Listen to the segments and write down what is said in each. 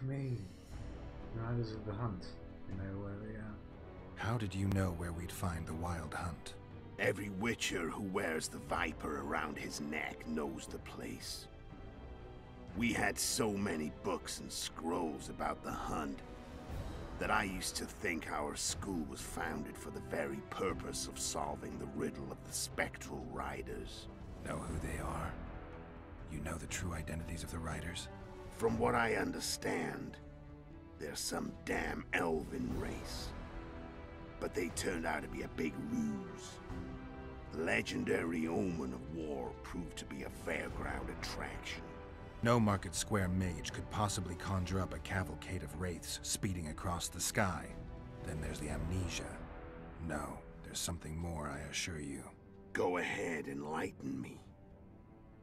me. Riders of the Hunt. You know where they are. How did you know where we'd find the Wild Hunt? Every Witcher who wears the viper around his neck knows the place. We had so many books and scrolls about the Hunt that I used to think our school was founded for the very purpose of solving the riddle of the spectral riders. Know who they are? You know the true identities of the riders? From what I understand, they're some damn elven race. But they turned out to be a big ruse. The legendary omen of war proved to be a fairground attraction. No Market Square mage could possibly conjure up a cavalcade of wraiths speeding across the sky. Then there's the amnesia. No, there's something more, I assure you. Go ahead, enlighten me.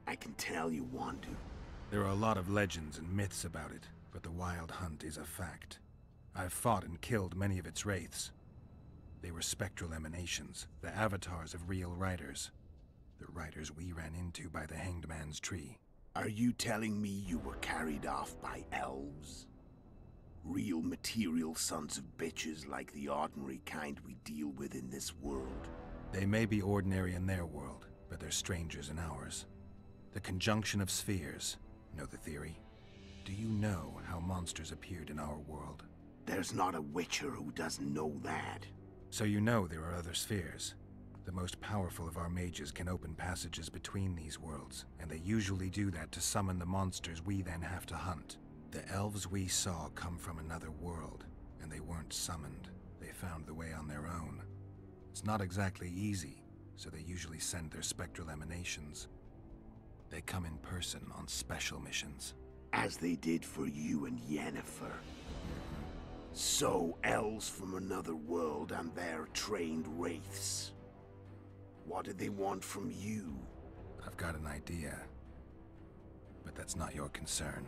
I can tell you want to. There are a lot of legends and myths about it, but the Wild Hunt is a fact. I've fought and killed many of its wraiths. They were spectral emanations, the avatars of real riders. The riders we ran into by the Hanged Man's Tree. Are you telling me you were carried off by elves? Real material sons of bitches like the ordinary kind we deal with in this world? They may be ordinary in their world, but they're strangers in ours. The conjunction of spheres. Know the theory? Do you know how monsters appeared in our world? There's not a Witcher who doesn't know that. So you know there are other spheres. The most powerful of our mages can open passages between these worlds, and they usually do that to summon the monsters we then have to hunt. The elves we saw come from another world, and they weren't summoned. They found the way on their own. It's not exactly easy, so they usually send their spectral emanations. They come in person on special missions. As they did for you and Yennefer. So, elves from another world and their trained wraiths. What did they want from you? I've got an idea, but that's not your concern.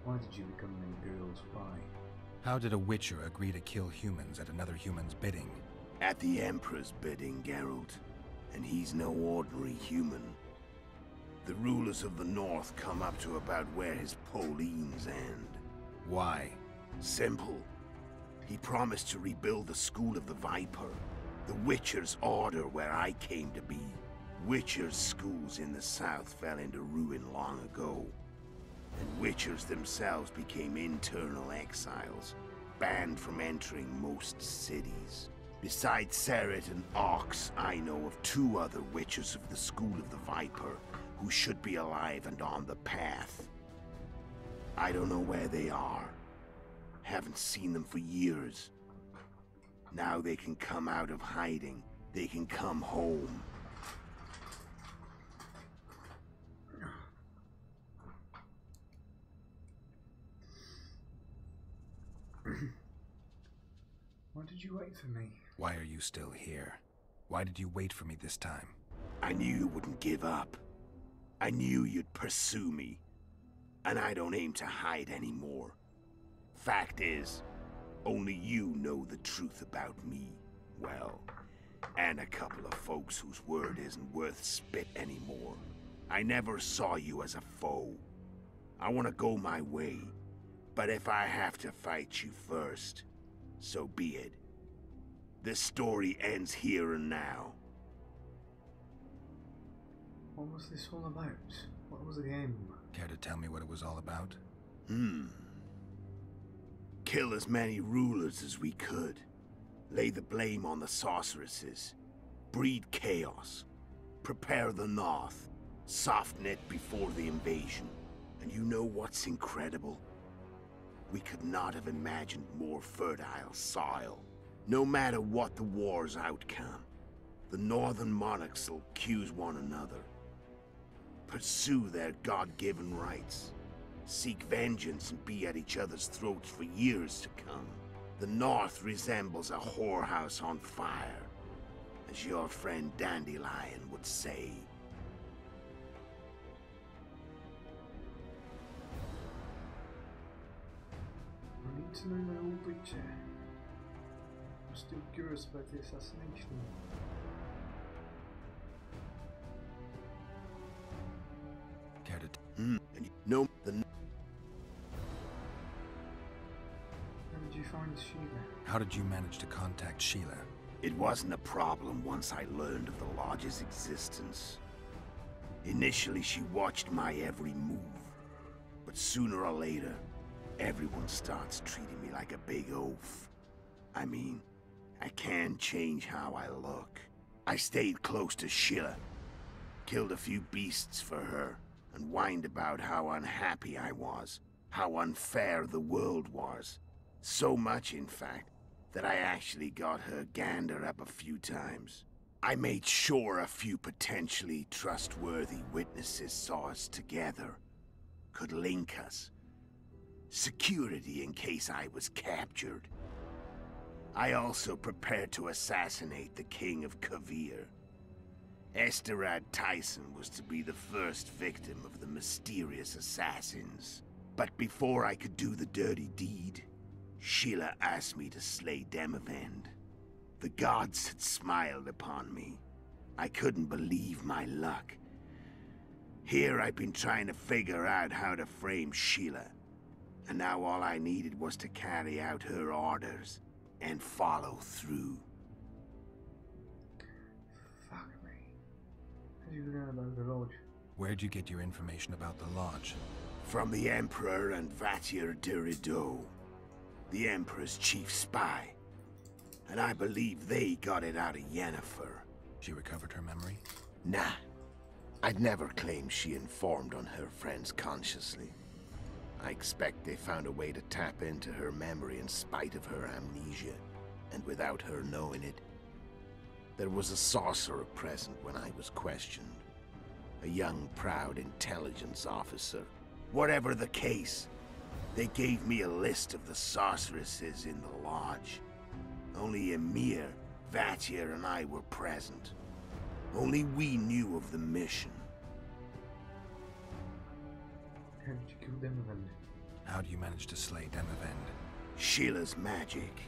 Why did you become an Imperial spy? How did a Witcher agree to kill humans at another human's bidding? At the Emperor's bidding, Geralt. And he's no ordinary human. The rulers of the North come up to about where his Pauline's end. Why? Simple. He promised to rebuild the School of the Viper, the Witcher's order where I came to be. Witcher's schools in the south fell into ruin long ago, and Witchers themselves became internal exiles, banned from entering most cities. Besides Seret and Ox, I know of 2 other Witchers of the School of the Viper who should be alive and on the path. I don't know where they are. Haven't seen them for years. Now they can come out of hiding. They can come home. Why did you wait for me? Why are you still here? Why did you wait for me this time? I knew you wouldn't give up. I knew you'd pursue me. And I don't aim to hide anymore. Fact is, only you know the truth about me. Well, and a couple of folks whose word isn't worth spit anymore. I never saw you as a foe. I want to go my way. But if I have to fight you first, so be it. This story ends here and now. What was this all about? What was the game? Care to tell me what it was all about? Kill as many rulers as we could. Lay the blame on the sorceresses. Breed chaos. Prepare the North. Soften it before the invasion. And you know what's incredible? We could not have imagined more fertile soil. No matter what the war's outcome, the northern monarchs will accuse one another. Pursue their God-given rights. Seek vengeance and be at each other's throats for years to come. The North resembles a whorehouse on fire, as your friend Dandelion would say. I need to know my old breacher. I'm still curious about the assassination. And you know the... How did you find Sheila? How did you manage to contact Sheila? It wasn't a problem once I learned of the Lodge's existence. Initially, she watched my every move. But sooner or later, everyone starts treating me like a big oaf. I mean, I can change how I look. I stayed close to Sheila, killed a few beasts for her, and whined about how unhappy I was, how unfair the world was. So much, in fact, that I actually got her gander up a few times. I made sure a few potentially trustworthy witnesses saw us together, could link us. Security in case I was captured. I also prepared to assassinate the King of Kavir. Esterad Tyson was to be the first victim of the mysterious assassins. But before I could do the dirty deed, Sheila asked me to slay Demavend. The gods had smiled upon me. I couldn't believe my luck. Here I've been trying to figure out how to frame Sheila, and now all I needed was to carry out her orders and follow through. Fuck me. How do you learn about the Lodge? Where'd you get your information about the Lodge? From the Emperor and Vatir Dirido, the Emperor's chief spy. And I believe they got it out of Yennefer. She recovered her memory? Nah. I'd never claim she informed on her friends consciously. I expect they found a way to tap into her memory in spite of her amnesia, and without her knowing it. There was a sorcerer present when I was questioned. A young, proud intelligence officer. Whatever the case, they gave me a list of the sorceresses in the Lodge. Only Emir, Vatir, and I were present. Only we knew of the mission. How did you kill Demavend? How do you manage to slay Demavend? Sheila's magic.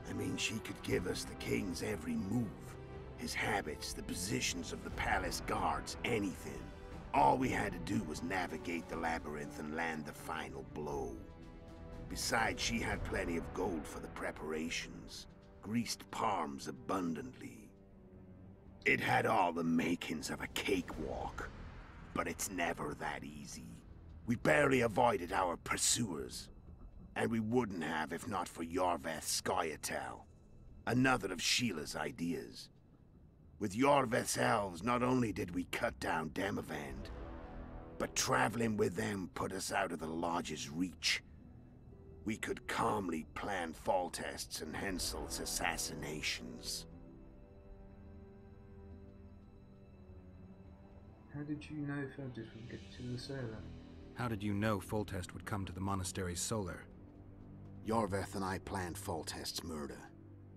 I mean, she could give us the king's every move. His habits, the positions of the palace guards, anything. All we had to do was navigate the labyrinth and land the final blow. Besides, she had plenty of gold for the preparations. Greased palms abundantly. It had all the makings of a cakewalk. But it's never that easy. We barely avoided our pursuers. And we wouldn't have if not for Yorveth Scoia'tael. Another of Sheila's ideas. With Yorveth's elves, not only did we cut down Demavend, but traveling with them put us out of the Lodge's reach. We could calmly plan Foltest's and Hensel's assassinations. How did you know Fergus would get to the Solar? How did you know Foltest would come to the monastery's Solar? Yorveth and I planned Foltest's murder.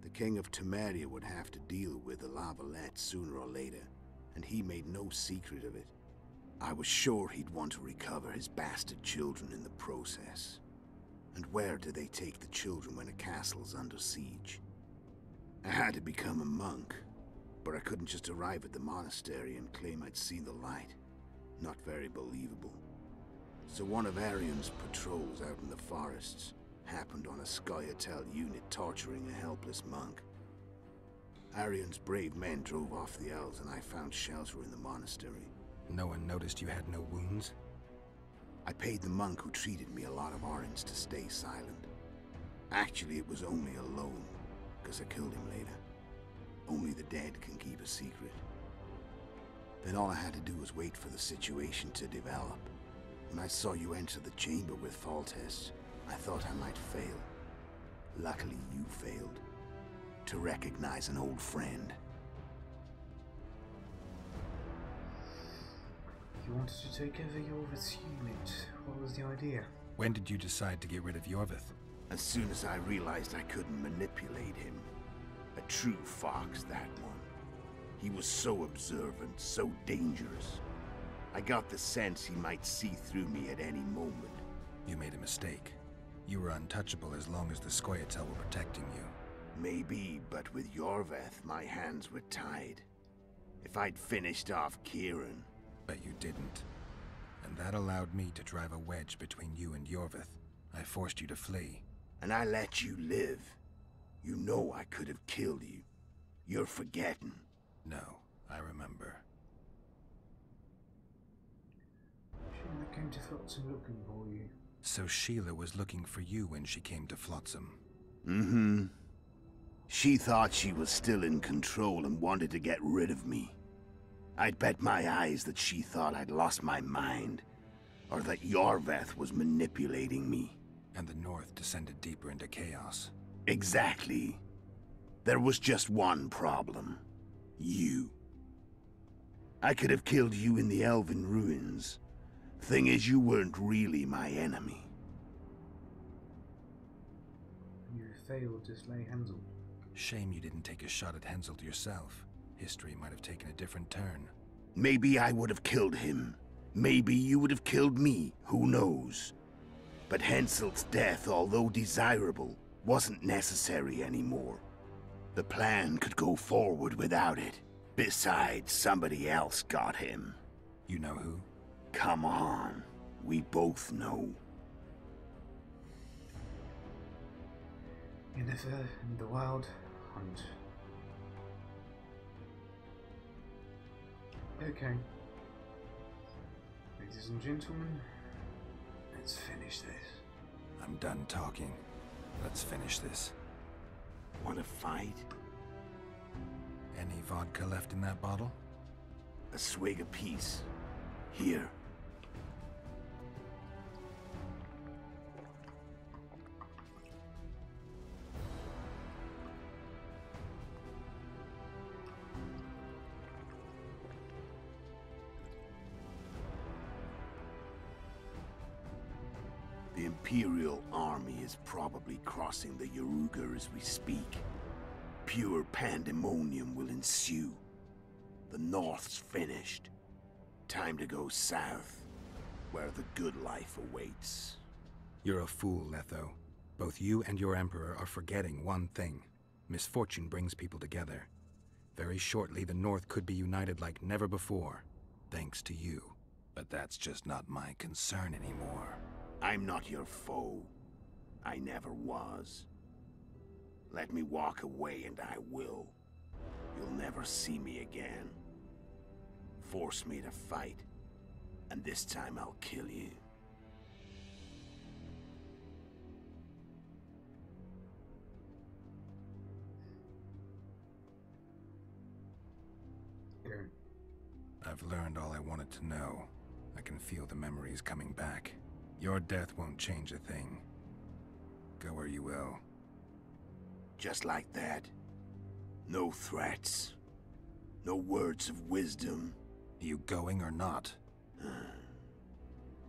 The King of Temeria would have to deal with the Lavalette sooner or later, and he made no secret of it. I was sure he'd want to recover his bastard children in the process. And where do they take the children when a castle's under siege? I had to become a monk, but I couldn't just arrive at the monastery and claim I'd seen the light. Not very believable. So one of Arion's patrols out in the forests happened on a Scoia'tael unit torturing a helpless monk. Arion's brave men drove off the elves and I found shelter in the monastery. No one noticed you had no wounds? I paid the monk who treated me a lot of orange to stay silent. Actually, it was only a loan, because I killed him later. Only the dead can keep a secret. Then all I had to do was wait for the situation to develop. When I saw you enter the chamber with Foltest, I thought I might fail. Luckily, you failed. To recognize an old friend. You wanted to take over Yorveth's unit. What was the idea? When did you decide to get rid of Yorveth? As soon as I realized I couldn't manipulate him. A true fox, that one. He was so observant, so dangerous. I got the sense he might see through me at any moment. You made a mistake. You were untouchable as long as the Scoia'tael were protecting you. Maybe, but with Yorveth, my hands were tied. If I'd finished off Kieran... But you didn't. And That allowed me to drive a wedge between you and Yorvith. I forced you to flee. And I let you live. You know I could have killed you. You're forgetting. No, I remember. Sheila came to Flotsam looking for you. So Sheila was looking for you when she came to Flotsam. Mm-hmm. She thought she was still in control and wanted to get rid of me. I'd bet my eyes that she thought I'd lost my mind, or that Yorvith was manipulating me. And the North descended deeper into chaos. Exactly. There was just one problem. You. I could have killed you in the Elven ruins. Thing is, you weren't really my enemy. You failed to slay Hansel. Shame you didn't take a shot at Henselt yourself. History might have taken a different turn. Maybe I would have killed him. Maybe you would have killed me. Who knows? But Henselt's death, although desirable, wasn't necessary anymore. The plan could go forward without it. Besides, somebody else got him. You know who? Come on. We both know. Yennefer and the Wild Hunt. Okay. Ladies and gentlemen, let's finish this. I'm done talking. Let's finish this. Want to fight? Any vodka left in that bottle? A swig apiece. Here. The Imperial army is probably crossing the Yaruga as we speak. Pure pandemonium will ensue. The North's finished. Time to go south, where the good life awaits. You're a fool, Letho. Both you and your Emperor are forgetting one thing. Misfortune brings people together. Very shortly, the North could be united like never before, thanks to you. But that's just not my concern anymore. I'm not your foe. I never was. Let me walk away and I will. You'll never see me again. Force me to fight, and this time I'll kill you. Go. I've learned all I wanted to know. I can feel the memories coming back. Your death won't change a thing. Go where you will. Just like that. No threats. No words of wisdom. You going or not?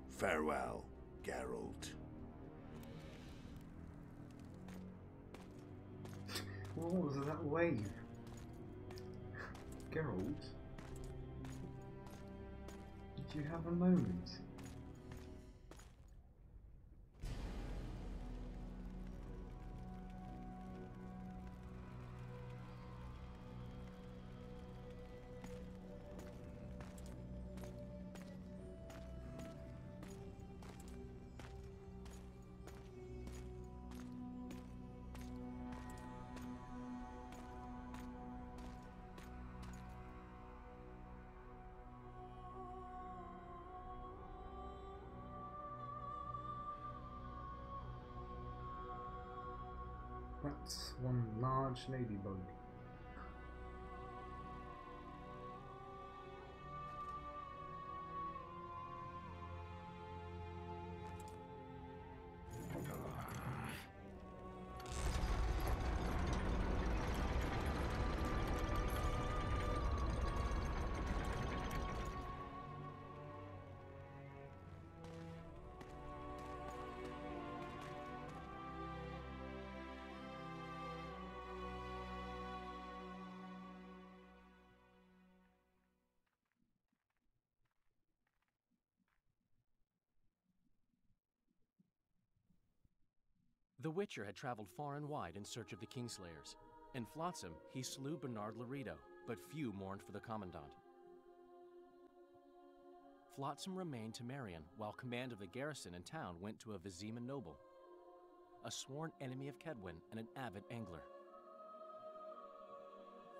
Farewell, Geralt. What was that wave? Geralt? Did you have a moment? That's one large ladybug. The Witcher had traveled far and wide in search of the Kingslayers. In Flotsam, he slew Bernard Laredo, but few mourned for the Commandant. Flotsam remained Temerian, while command of the garrison and town went to a Vizima noble, a sworn enemy of Kedwen and an avid angler.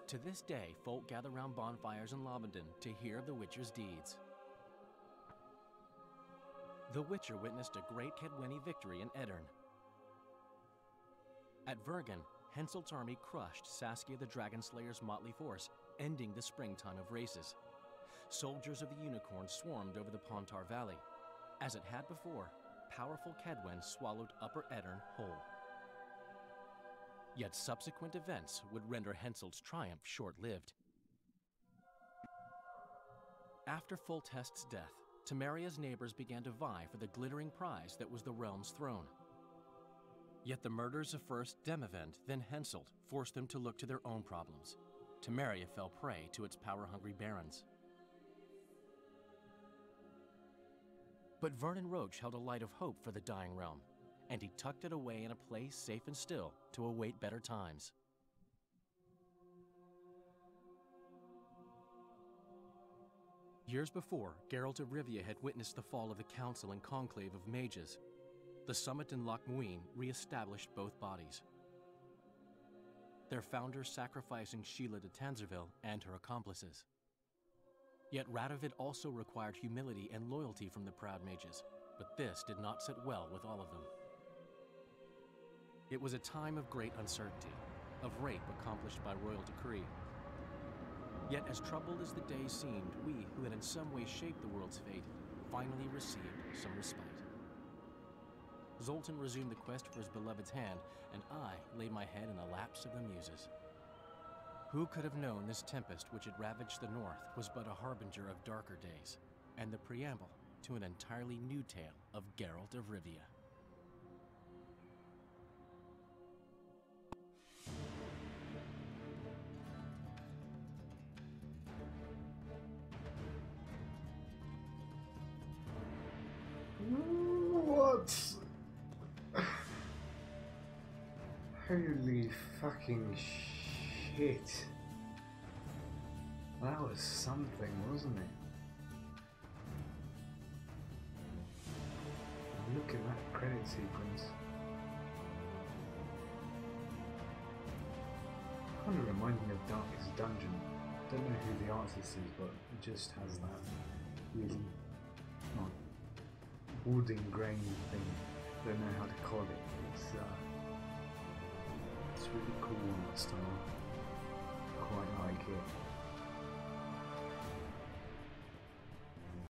To this day, folk gather round bonfires in Lobendon to hear of the Witcher's deeds. The Witcher witnessed a great Kedweni victory in Edirn. At Vergen, Henselt's army crushed Saskia the Dragonslayer's motley force, ending the springtime of races. Soldiers of the Unicorn swarmed over the Pontar Valley. As it had before, powerful Kedwen swallowed Upper Edirn whole. Yet subsequent events would render Henselt's triumph short-lived. After Foltest's death, Temeria's neighbors began to vie for the glittering prize that was the realm's throne. Yet the murders of first Demavend, then Henselt, forced them to look to their own problems. Temeria fell prey to its power-hungry barons. But Vernon Roche held a light of hope for the dying realm, and he tucked it away in a place safe and still to await better times. Years before, Geralt of Rivia had witnessed the fall of the Council and Conclave of Mages. The summit in Loch Muin re-established both bodies, their founders sacrificing Sheila de Tanzerville and her accomplices. Yet Radovid also required humility and loyalty from the proud mages, but this did not sit well with all of them. It was a time of great uncertainty, of rape accomplished by royal decree. Yet as troubled as the days seemed, we, who had in some way shaped the world's fate, finally received some respite. Zoltan resumed the quest for his beloved's hand, and I laid my head in the laps of the muses. Who could have known this tempest which had ravaged the north was but a harbinger of darker days, and the preamble to an entirely new tale of Geralt of Rivia. What? Holy fucking shit. That was something, wasn't it? Look at that credit sequence. Kind of reminds me of Darkest Dungeon. Don't know who the artist is, but it just has that really wooden grain thing. Don't know how to call it. It's really cool on that style. Quite like it.